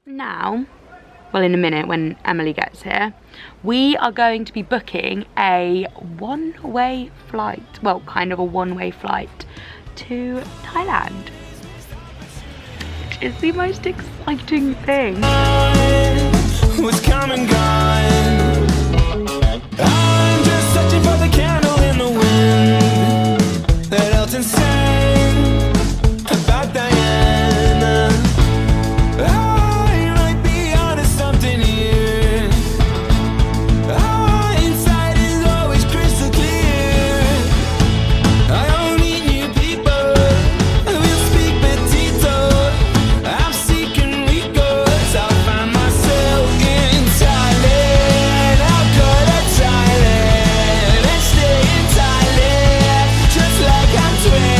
Now, well, in a minute when Emily gets here, we are going to be booking a one-way flight, well, kind of a one-way flight to Thailand, which is the most exciting thing. Was come and gone. I'm just searching for the candle in the wind that Elton sang about Diana. I might be onto something here. Our inside is always crystal clear. I don't need new people. We'll speak petito. I'm seeking recourse. I'll find myself in Thailand. I'll go to Thailand and stay in Thailand, just like I'm 21.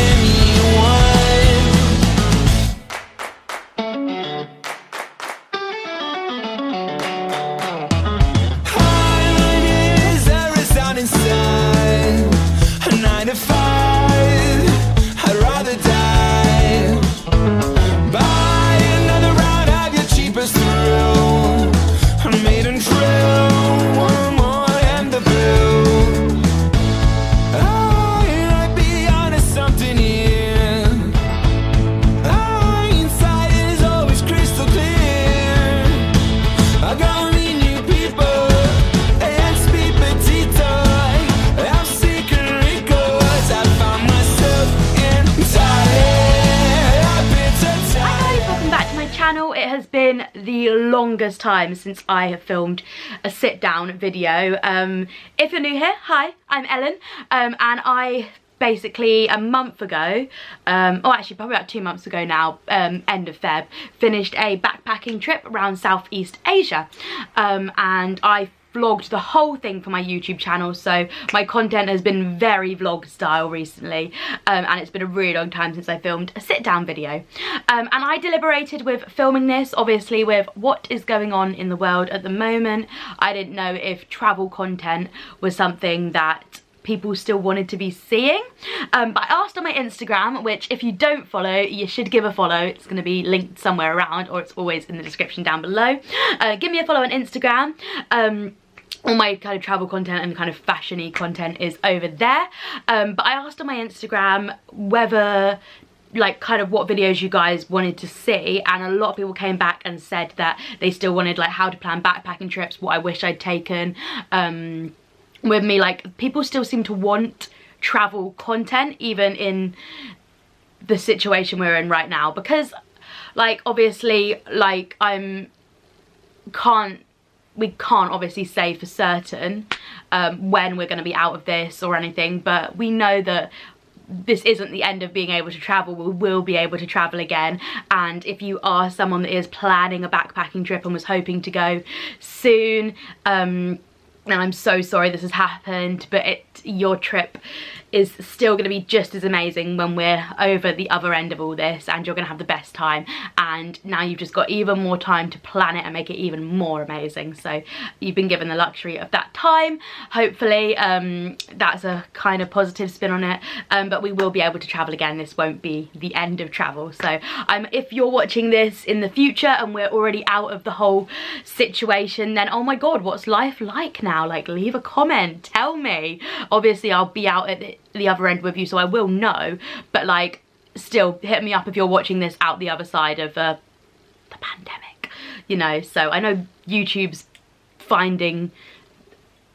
Thailand is a resounding sign. A 9 to 5, I'd rather die. Buy another round of your cheapest thrill. A maiden trail, one more and the bill. I might be onto something here. Our inside is always crystal clear. I gotta meet new people and speak petito. I'm seeking recourse. I found myself in Thailand. I've been to Hi guys, Thailand. welcome back to my channel. It has been the longest time since I have filmed a sit down video. If you're new here, hi, I'm Ellen, and I basically a month ago, or actually probably about 2 months ago now, end of Feb, finished a backpacking trip around Southeast Asia, and I vlogged the whole thing for my YouTube channel, so my content has been very vlog style recently, and it's been a really long time since I filmed a sit down video, and I deliberated with filming this, obviously with what is going on in the world at the moment. I didn't know if travel content was something that people still wanted to be seeing, but I asked on my Instagram, which if you don't follow, you should give a follow. It's going to be linked somewhere around, or it's always in the description down below. Give me a follow on Instagram. All my kind of travel content and kind of fashion-y content is over there, but I asked on my Instagram whether like kind of what videos you guys wanted to see, and a lot of people came back and said that they still wanted like how to plan backpacking trips, what I wish I'd taken with me. Like, people still seem to want travel content even in the situation we're in right now, because like obviously like we can't obviously say for certain when we're going to be out of this or anything, but we know that this isn't the end of being able to travel. We will be able to travel again, and if you are someone that is planning a backpacking trip and was hoping to go soon, and I'm so sorry this has happened, but your trip is still going to be just as amazing when we're over the other end of all this, and you're going to have the best time, and now you've just got even more time to plan it and make it even more amazing. So you've been given the luxury of that time, hopefully. That's a kind of positive spin on it, but we will be able to travel again. This won't be the end of travel. So if you're watching this in the future and we're already out of the whole situation, then oh my god, what's life like now? Like, leave a comment, tell me. Obviously I'll be out at the other end with you, so I will know, but like still hit me up if you're watching this out the other side of the pandemic, you know. So I know YouTube's finding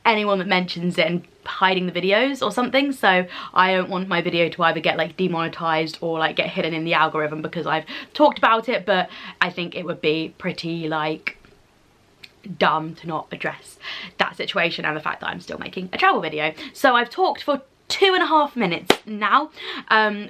anyone that mentions it and hiding the videos or something, so I don't want my video to either get like demonetized or like get hidden in the algorithm because I've talked about it, but I think it would be pretty like dumb to not address that situation and the fact that I'm still making a travel video. So I've talked for 2.5 minutes now,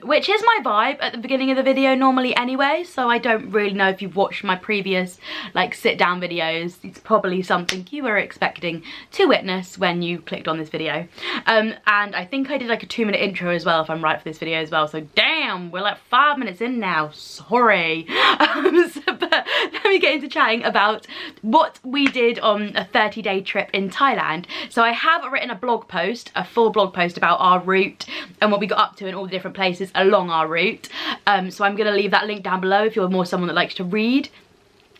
which is my vibe at the beginning of the video normally anyway, so I don't really know if you've watched my previous like sit down videos. It's probably something you were expecting to witness when you clicked on this video, and I think I did like a 2-minute intro as well, if I'm right for this video as well, so damn, we're like 5 minutes in now, sorry. But let me get into chatting about what we did on a 30-day trip in Thailand. So I have written a blog post, a full blog post about our route and what we got up to in all the different places along our route, so I'm going to leave that link down below if you're more someone that likes to read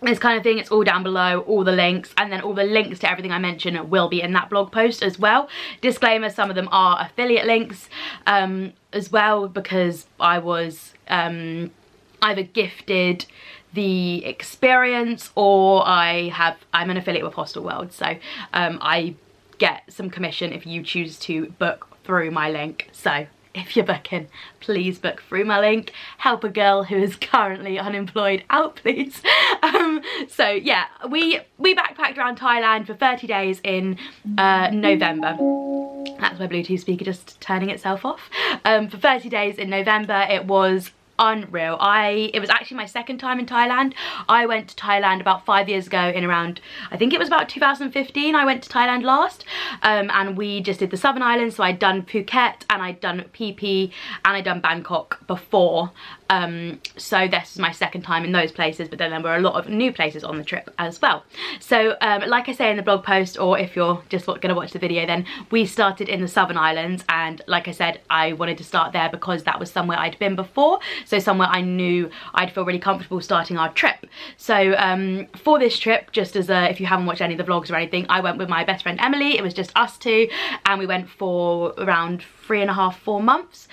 this kind of thing. It's all down below, all the links, and then all the links to everything I mentioned will be in that blog post as well. Disclaimer, some of them are affiliate links as well, because I was either gifted the experience or I'm an affiliate with Hostel World, so I get some commission if you choose to book through my link. So if you're booking, please book through my link. Help a girl who is currently unemployed out, please. So yeah, we backpacked around Thailand for 30 days in November. That's my Bluetooth speaker just turning itself off. For 30 days in November. It was unreal. It was actually my second time in Thailand. I went to Thailand about 5 years ago in around, I think it was about 2015 I went to Thailand last, and we just did the Southern Islands. So I'd done Phuket and I'd done Phi Phi and I'd done Bangkok before, so this is my second time in those places, but then there were a lot of new places on the trip as well. So like I say in the blog post, or if you're just going to watch the video, then we started in the Southern Islands, and like I said, I wanted to start there because that was somewhere I'd been before, so somewhere I knew I'd feel really comfortable starting our trip. So for this trip, just as if you haven't watched any of the vlogs or anything, I went with my best friend Emily. It was just us two, and we went for around 3.5–4 months.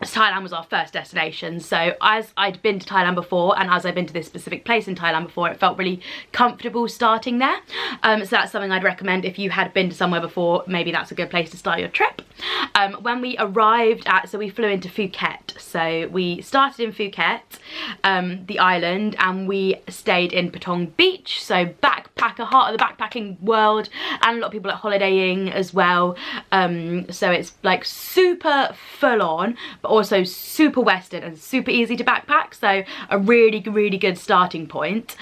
Thailand was our first destination, so as I'd been to Thailand before, and as I'd been to this specific place in Thailand before, it felt really comfortable starting there. So that's something I'd recommend if you had been to somewhere before. Maybe that's a good place to start your trip. When we arrived so we flew into Phuket, so we started in Phuket, the island, and we stayed in Patong Beach, so backpacker, heart of the backpacking world, and a lot of people are holidaying as well. So it's like super full on, but also super western and super easy to backpack, so a really good starting point.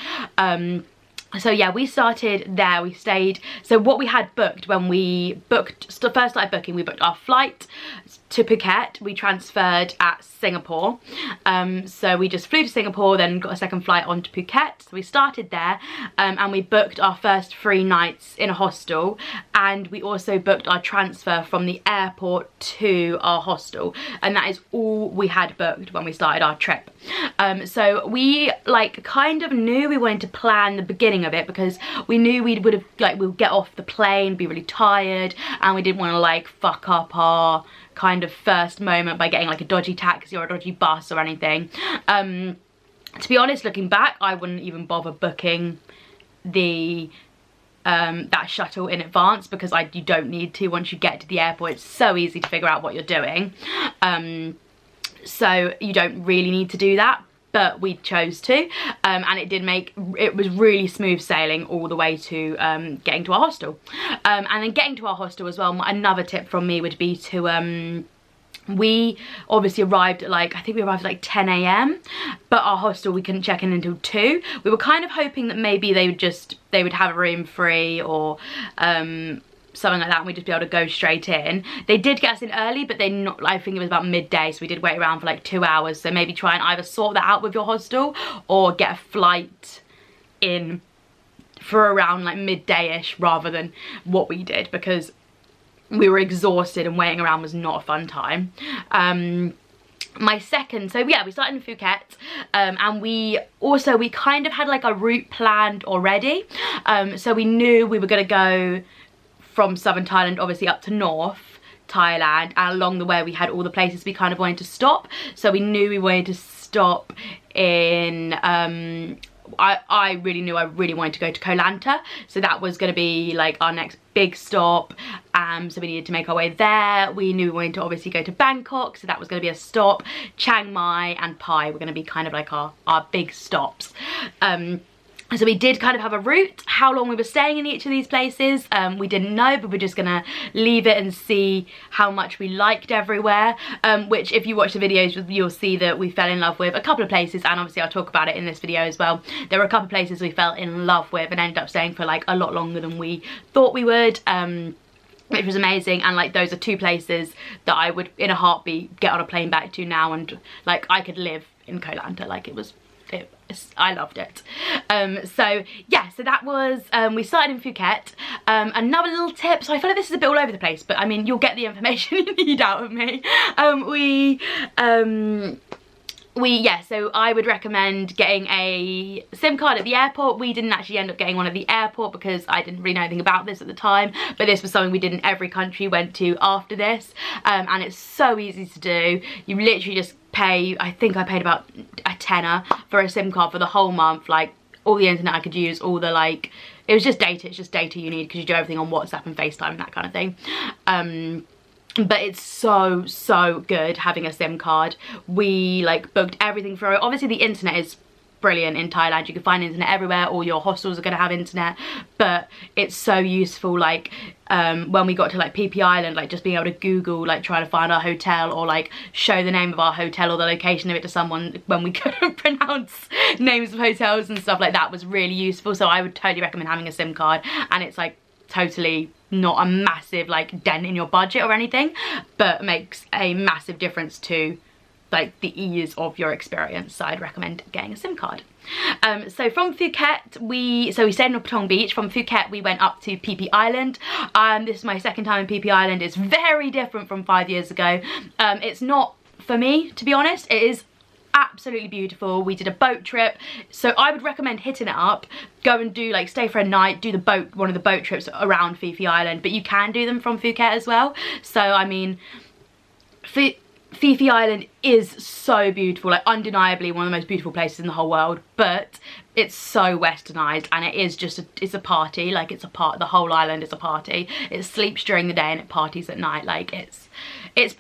So yeah, we started there, we stayed, so what we had booked when we first started booking, we booked our flight to Phuket, we transferred at Singapore, so we just flew to Singapore, then got a second flight on to Phuket. So we started there, and we booked our first 3 nights in a hostel, and we also booked our transfer from the airport to our hostel, and that is all we had booked when we started our trip. So we like kind of knew we wanted to plan the beginning of it, because we knew we'd get off the plane, be really tired, and we didn't want to like fuck up our kind of first moment by getting like a dodgy taxi or a dodgy bus or anything. To be honest, looking back, I wouldn't even bother booking the that shuttle in advance, because you don't need to. Once you get to the airport, it's so easy to figure out what you're doing, so you don't really need to do that, but we chose to, and it was really smooth sailing all the way to getting to our hostel. And then getting to our hostel as well, another tip from me would be to we obviously arrived at I think we arrived at like 10 AM, but our hostel we couldn't check in until 2. We were kind of hoping that maybe they would have a room free or something like that, and we'd just be able to go straight in. They did get us in early, but I think it was about midday, so we did wait around for like 2 hours. So maybe try and either sort that out with your hostel or get a flight in for around like midday-ish rather than what we did, because we were exhausted and waiting around was not a fun time. So yeah, we started in Phuket, and we kind of had like a route planned already. So we knew we were going to go from southern Thailand obviously up to north Thailand, and along the way we had all the places we kind of wanted to stop. So we knew we wanted to stop in I really knew I really wanted to go to Koh Lanta, so that was going to be like our next big stop. So we needed to make our way there. We knew we wanted to obviously go to Bangkok, so that was going to be a stop. Chiang Mai and Pai were going to be kind of like our big stops. So we did kind of have a route. How long we were staying in each of these places, we didn't know, but we're just gonna leave it and see how much we liked everywhere. Which, if you watch the videos, you'll see that we fell in love with a couple of places, and obviously I'll talk about it in this video as well. There were a couple of places we fell in love with and ended up staying for like a lot longer than we thought we would, which was amazing. And like those are 2 places that I would in a heartbeat get on a plane back to now, and like I could live in Koh Lanta. Like I loved it. So yeah, so that was we started in Phuket. Another little tip, so I feel like this is a bit all over the place, but I mean you'll get the information you need out of me. so I would recommend getting a SIM card at the airport. We didn't actually end up getting one at the airport because I didn't really know anything about this at the time, but this was something we did in every country we went to after this, and it's so easy to do. You literally just pay, I think I paid about a tenner for a SIM card for the whole month, like all the internet I could use, all the like, it was just data, it's just data you need because you do everything on WhatsApp and FaceTime and that kind of thing. But it's so good having a SIM card. We like booked everything for it. Obviously the internet is brilliant in Thailand, you can find internet everywhere, all your hostels are going to have internet, but it's so useful, like when we got to like Phi Phi Island, like just being able to Google, like trying to find our hotel, or like show the name of our hotel or the location of it to someone when we couldn't pronounce names of hotels and stuff like that, was really useful. So I would totally recommend having a SIM card, and it's like totally not a massive like dent in your budget or anything, but makes a massive difference to like the ease of your experience. So I'd recommend getting a SIM card. So from Phuket, we stayed in Patong Beach. From Phuket we went up to Phi Phi Island. This is my second time in Phi Phi Island. It's very different from 5 years ago. It's not for me, to be honest. It is absolutely beautiful. We did a boat trip, so I would recommend hitting it up. Go and do like, stay for a night, do one of the boat trips around Phi Phi Island, but you can do them from Phuket as well. So I mean, Phi Phi Island is so beautiful, like undeniably one of the most beautiful places in the whole world, but it's so westernized, and it is just it's a party, like it's a part, the whole island is a party. It sleeps during the day and it parties at night. Like it's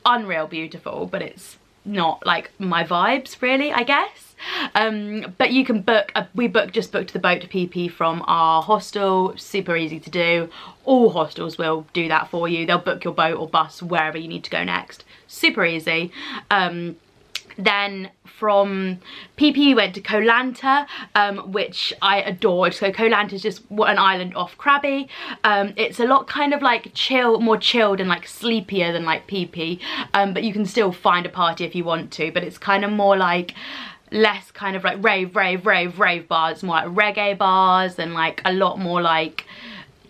unreal beautiful, but it's not like my vibes really, I guess. But you can book, we just booked the boat to Phi Phi from our hostel. Super easy to do. All hostels will do that for you. They'll book your boat or bus wherever you need to go next. Super easy. Then from Phi Phi we went to Koh Lanta, which I adored. So Koh Lanta is just an island off Krabi. It's a lot kind of like more chilled and like sleepier than like Phi Phi, but you can still find a party if you want to, but it's kind of more like less kind of like rave bars, more like reggae bars, and like a lot more like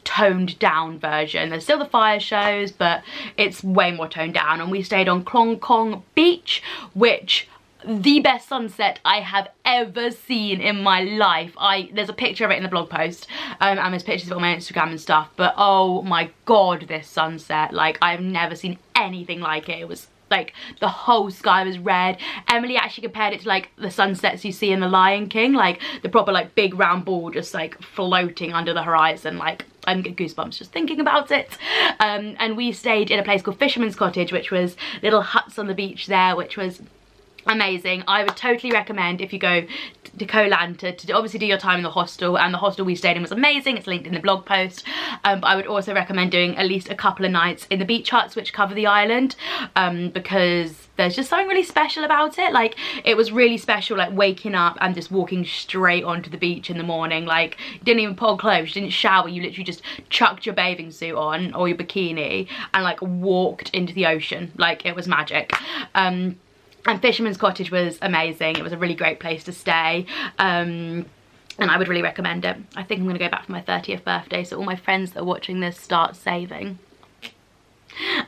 toned down version. There's still the fire shows, but it's way more toned down. And we stayed on Klong Kong Beach, which the best sunset I have ever seen in my life. There's a picture of it in the blog post, and there's pictures of it on my Instagram and stuff, but oh my god, this sunset, like I've never seen anything like it. It was like the whole sky was red. Emily actually compared it to like the sunsets you see in The Lion King, like the proper like big round ball just like floating under the horizon. Like I'm getting goosebumps just thinking about it. And we stayed in a place called Fisherman's Cottage, which was little huts on the beach there, which was amazing. I would totally recommend, if you go to Koh Lanta, to obviously do your time in the hostel, and the hostel we stayed in was amazing. It's linked in the blog post. But I would also recommend doing at least a couple of nights in the beach huts which cover the island, because there's just something really special about it. Like it was really special, like waking up and just walking straight onto the beach in the morning. Like you didn't even put on clothes, you didn't shower, you literally just chucked your bathing suit on or your bikini and like walked into the ocean. Like it was magic. And Fisherman's Cottage was amazing. It was a really great place to stay. And I would really recommend it. I think I'm going to go back for my 30th birthday, so all my friends that are watching this, start saving.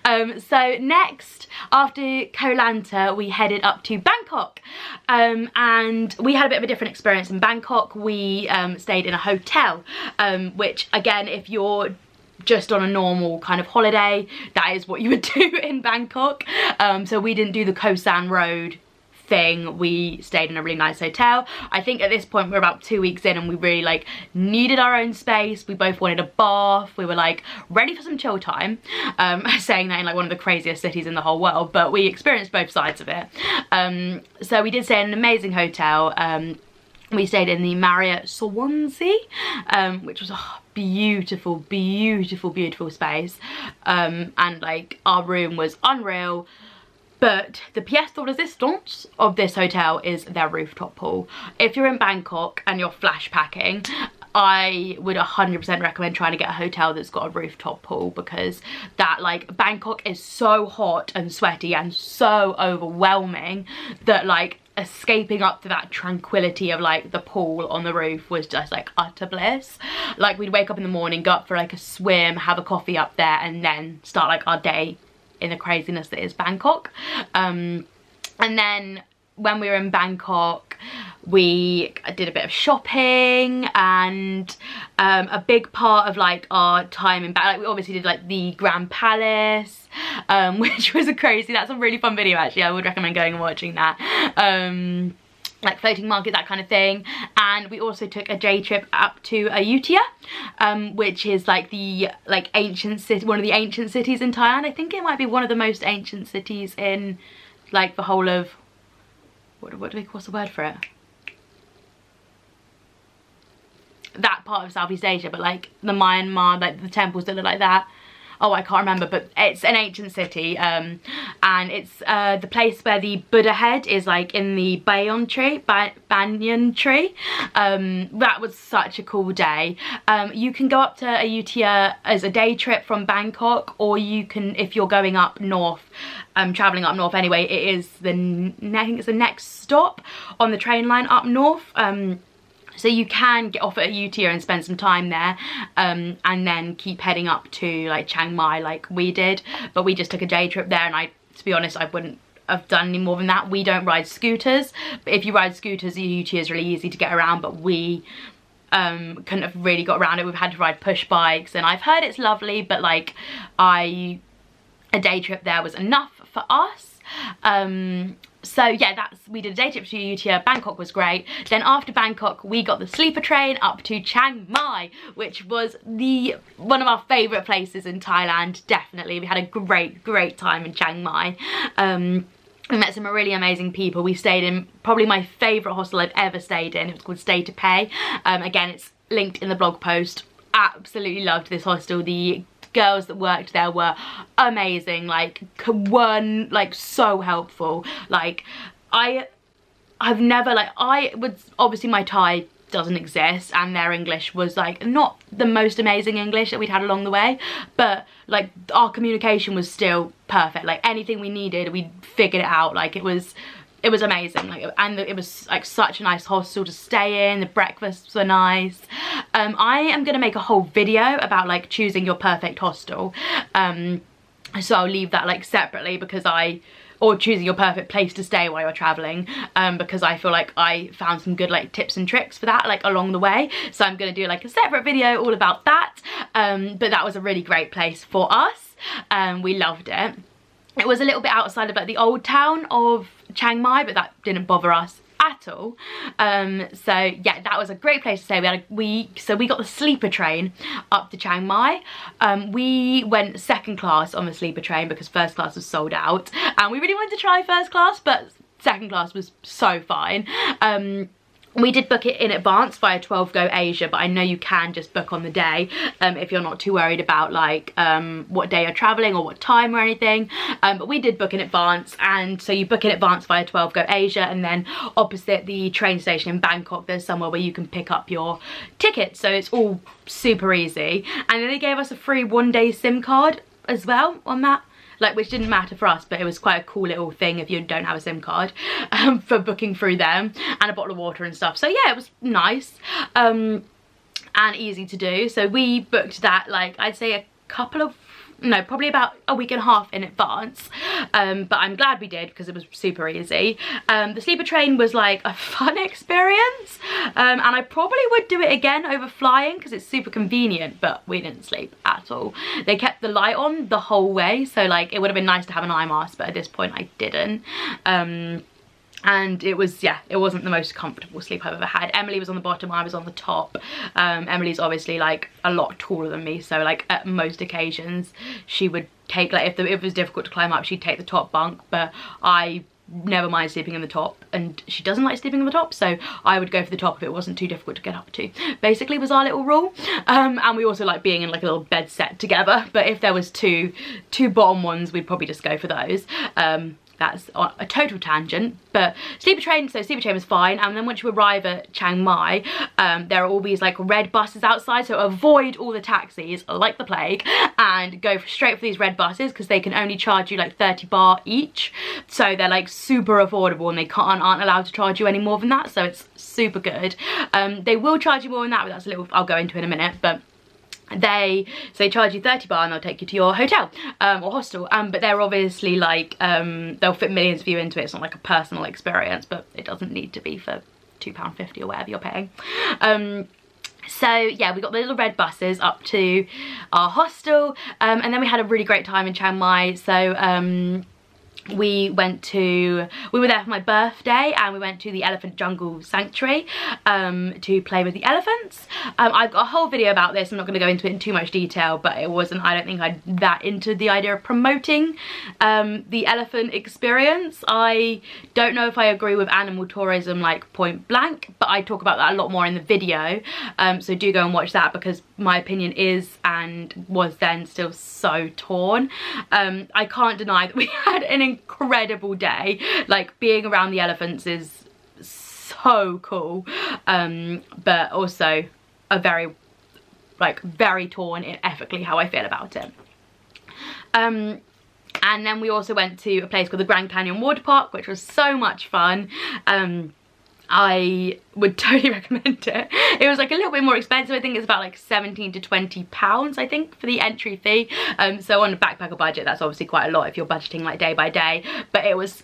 So next, after Koh Lanta, we headed up to Bangkok, and we had a bit of a different experience in Bangkok. We stayed in a hotel, which again, if you're just on a normal kind of holiday, that is what you would do in Bangkok. So we didn't do the Koh San Road thing. We stayed in a really nice hotel. I think at this point we're about 2 weeks in, and we really like needed our own space. We both wanted a bath. We were like ready for some chill time. Saying that in like one of the craziest cities in the whole world, but we experienced both sides of it. So we did stay in an amazing hotel. We stayed in the Marriott Swansea, which was a beautiful space, and like our room was unreal. But the pièce de résistance of this hotel is their rooftop pool. If you're in Bangkok and you're flash packing, I would 100% recommend trying to get a hotel that's got a rooftop pool, because that, like, Bangkok is so hot and sweaty and so overwhelming that like escaping up to that tranquility of like the pool on the roof was just like utter bliss. Like we'd wake up in the morning, go up for like a swim, have a coffee up there, and then start like our day in the craziness that is Bangkok. And then when we were in Bangkok, we did a bit of shopping, and a big part of like our time in Bangkok, like we obviously did like the Grand Palace, which was that's a really fun video actually. I would recommend going and watching that. Like floating market, that kind of thing. And we also took a day trip up to Ayutthaya, which is like the ancient city, one of the ancient cities in Thailand. I think it might be one of the most ancient cities in like the whole of, what's the word for it? That part of Southeast Asia, but like the Myanmar, like the temples that look like that. Oh, I can't remember, but it's an ancient city, and it's the place where the Buddha head is, like in the banyan tree. That was such a cool day. You can go up to Ayutthaya as a day trip from Bangkok, or you can, if you're going up north, traveling up north anyway, it is I think it's the next stop on the train line up north. So you can get off at Ayutthaya and spend some time there, and then keep heading up to like Chiang Mai like we did. But we just took a day trip there, and to be honest, I wouldn't have done any more than that. We don't ride scooters, but if you ride scooters, Ayutthaya is really easy to get around, but we couldn't have really got around it. We've had to ride push bikes, and I've heard it's lovely, but like a day trip there was enough for us. So yeah, we did a day trip to Ayutthaya. Bangkok was great. Then after Bangkok, we got the sleeper train up to Chiang Mai, which was one of our favourite places in Thailand, definitely. We had a great time in Chiang Mai. We met some really amazing people. We stayed in probably my favourite hostel I've ever stayed in. It was called Stay to Pay. Again, it's linked in the blog post. Absolutely loved this hostel. The girls that worked there were amazing, like were like so helpful. Like I've never, like, obviously my Thai doesn't exist, and their English was like not the most amazing English that we'd had along the way, but like our communication was still perfect. Like anything we needed, we figured it out. Like it was amazing, like, and it was like such a nice hostel to stay in. The breakfasts were nice. I am gonna make a whole video about like choosing your perfect hostel, so I'll leave that like separately, because or choosing your perfect place to stay while you're traveling, because I feel like I found some good like tips and tricks for that like along the way. So I'm gonna do like a separate video all about that. But that was a really great place for us. We loved it. It was a little bit outside of like the old town of Chiang Mai, but that didn't bother us at all. So yeah, that was a great place to stay. So we got the sleeper train up to Chiang Mai. We went second class on the sleeper train because first class was sold out, and we really wanted to try first class, but second class was so fine. We did book it in advance via 12 Go Asia, but I know you can just book on the day if you're not too worried about like what day you're traveling or what time or anything. But we did book in advance, and so you book in advance via 12 Go Asia, and then opposite the train station in Bangkok there's somewhere where you can pick up your ticket, so it's all super easy. And then they gave us a free 1-day SIM card as well on that, like, which didn't matter for us, but it was quite a cool little thing if you don't have a SIM card, for booking through them, and a bottle of water and stuff. So yeah, it was nice and easy to do. So we booked that, like, I'd say probably about a week and a half in advance, but I'm glad we did because it was super easy. The sleeper train was like a fun experience, and I probably would do it again over flying because it's super convenient, but we didn't sleep at all. They kept the light on the whole way, so like it would have been nice to have an eye mask, but at this point I didn't. And it wasn't the most comfortable sleep I've ever had. Emily was on the bottom, I was on the top. Emily's obviously like a lot taller than me, so like at most occasions she would take, like if it was difficult to climb up, she'd take the top bunk, but I never mind sleeping in the top, and she doesn't like sleeping on the top, so I would go for the top if it wasn't too difficult to get up to, basically, was our little rule. And we also like being in like a little bed set together, but if there was two bottom ones, we'd probably just go for those. That's a total tangent, but sleeper train was fine. And then once you arrive at Chiang Mai, there are all these like red buses outside, so avoid all the taxis like the plague and go straight for these red buses, because they can only charge you like 30 baht each, so they're like super affordable, and they aren't allowed to charge you any more than that, so it's super good. They will charge you more than that, but that's I'll go into in a minute. But they charge you 30 baht and they'll take you to your hotel or hostel, but they're obviously like they'll fit millions of you into it. It's not like a personal experience, but it doesn't need to be for £2.50 or whatever you're paying. So yeah, we got the little red buses up to our hostel, and then we had a really great time in Chiang Mai. So we were there for my birthday, and we went to the elephant jungle sanctuary to play with the elephants. I've got a whole video about this. I'm not going to go into it in too much detail, but it wasn't, I don't think I'm that into the idea of promoting the elephant experience. I don't know if I agree with animal tourism like point blank, but I talk about that a lot more in the video, so do go and watch that, because my opinion is and was then still so torn. I can't deny that we had an incredible day. Like, being around the elephants is so cool, but also a very torn ethically how I feel about it. And then we also went to a place called the Grand Canyon Water Park, which was so much fun. I would totally recommend it. It was like a little bit more expensive. I think it's about like 17 to 20 pounds, I think, for the entry fee. So on a backpacker budget, that's obviously quite a lot if you're budgeting like day by day, but it was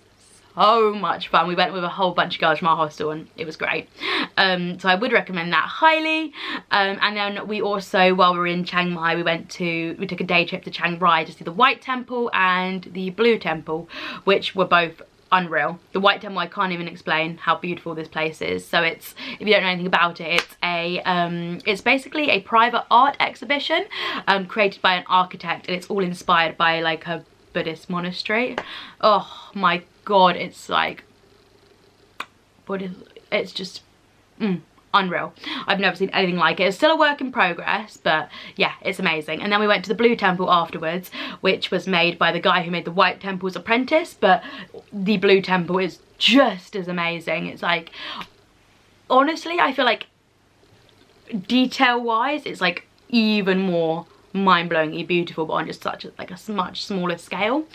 so much fun. We went with a whole bunch of girls from our hostel and it was great. So I would recommend that highly. And then we also, while we were in Chiang Mai, we took a day trip to Chiang Rai to see the White Temple and the Blue Temple, which were both unreal. The White Temple, I can't even explain how beautiful this place is. So it's, if you don't know anything about it, it's basically a private art exhibition created by an architect, and it's all inspired by like a Buddhist monastery. Oh my god, it's like Buddhist, it's just unreal. I've never seen anything like it. It's still a work in progress, but yeah, it's amazing. And then we went to the Blue Temple afterwards, which was made by the guy who made the White Temple's apprentice, but the Blue Temple is just as amazing. It's like, honestly, I feel like detail wise it's like even more mind-blowingly beautiful, but on just such a much smaller scale.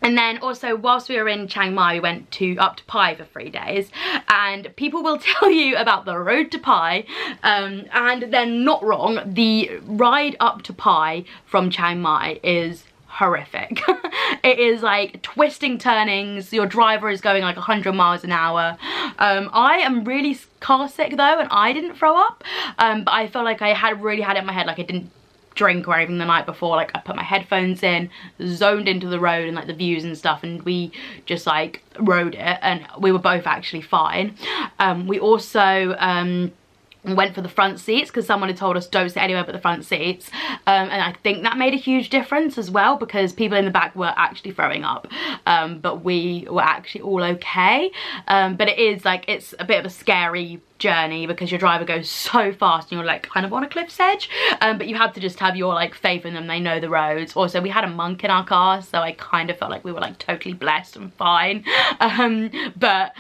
And then also, whilst we were in Chiang Mai, we went up to Pai for 3 days, and people will tell you about the road to Pai, and they're not wrong. The ride up to Pai from Chiang Mai is horrific. It is like twisting turnings, your driver is going like 100 miles an hour. I am really car sick though, and I didn't throw up, but I felt like I really had it in my head, like I didn't drink or anything the night before. Like, I put my headphones in, zoned into the road and like the views and stuff, and we just like rode it, and we were both actually fine. We also went for the front seats because someone had told us don't sit anywhere but the front seats, and I think that made a huge difference as well, because people in the back were actually throwing up, but we were actually all okay. But it is like, it's a bit of a scary journey because your driver goes so fast and you're like kind of on a cliff's edge, but you have to just have your like faith in them. They know the roads. Also, we had a monk in our car, so I kind of felt like we were like totally blessed and fine. But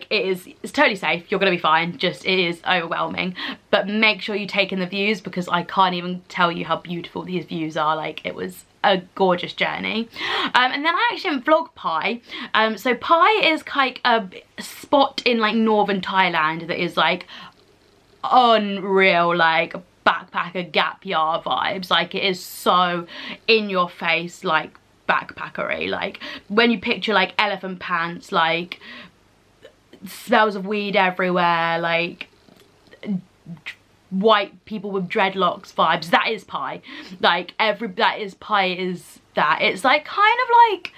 it's totally safe, you're gonna be fine, just it is overwhelming. But make sure you take in the views, because I can't even tell you how beautiful these views are. Like, it was a gorgeous journey. And then I actually didn't vlog Pai. So Pai is like a spot in like northern Thailand that is like unreal, like backpacker gap year vibes. Like, it is so in your face, like backpackery. Like, when you picture like elephant pants, like smells of weed everywhere, like white people with dreadlocks vibes, that is Pai. Like, Pai is that. It's like kind of like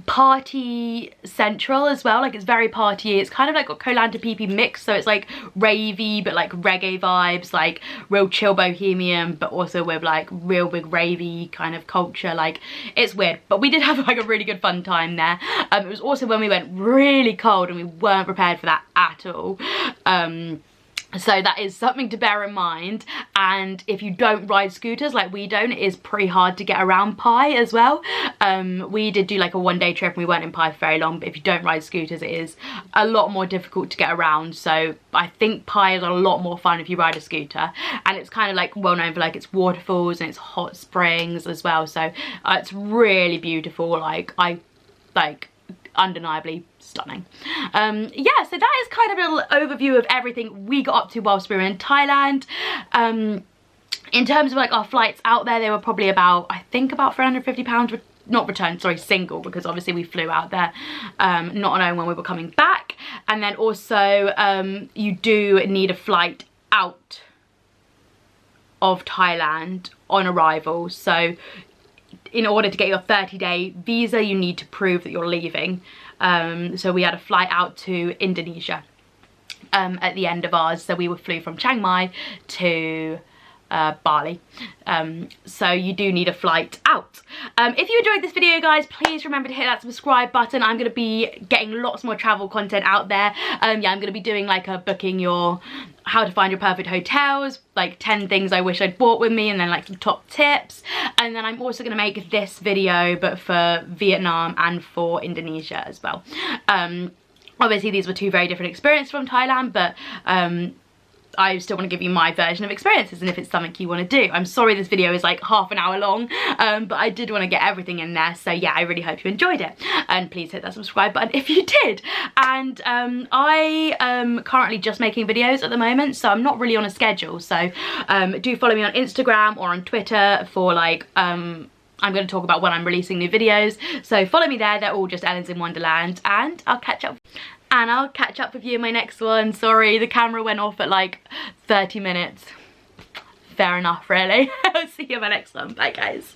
party central as well. Like, it's very party. It's kind of like got Koh Lanta Phi Phi mix, so it's like ravey but like reggae vibes, like real chill bohemian, but also with like real big ravey kind of culture. Like, it's weird, but we did have like a really good fun time there. It was also when we went really cold and we weren't prepared for that at all. So that is something to bear in mind. And if you don't ride scooters like we don't, it is pretty hard to get around Pai as well. We did do like a 1 day trip and we weren't in Pai for very long, but if you don't ride scooters, it is a lot more difficult to get around. So I think Pai is a lot more fun if you ride a scooter, and it's kind of like well known for like its waterfalls and its hot springs as well. So it's really beautiful. undeniably stunning. Yeah, so that is kind of a little overview of everything we got up to whilst we were in Thailand. In terms of like our flights out there, they were probably about, I think about £350, not return, sorry, single, because obviously we flew out there not knowing when we were coming back. And then also you do need a flight out of Thailand on arrival. So in order to get your 30-day visa, you need to prove that you're leaving. So we had a flight out to Indonesia at the end of ours. So we flew from Chiang Mai to Bali. So you do need a flight out. If you enjoyed this video, guys, please remember to hit that subscribe button. I'm going to be getting lots more travel content out there. Yeah, I'm going to be doing like a booking your, how to find your perfect hotels, like 10 things I wish I'd bought with me, and then like some top tips. And then I'm also going to make this video but for Vietnam and for Indonesia as well. Obviously these were two very different experiences from Thailand, but I still want to give you my version of experiences, and if it's something you want to do. I'm sorry this video is like half an hour long, but I did want to get everything in there. So yeah, I really hope you enjoyed it, and please hit that subscribe button if you did. And I am currently just making videos at the moment, so I'm not really on a schedule. So do follow me on Instagram or on Twitter for like I'm going to talk about when I'm releasing new videos, so follow me there. They're all just Ellen's in Wonderland, and I'll catch up with you in my next one. Sorry, the camera went off at like 30 minutes. Fair enough, really. I'll see you in my next one. Bye, guys.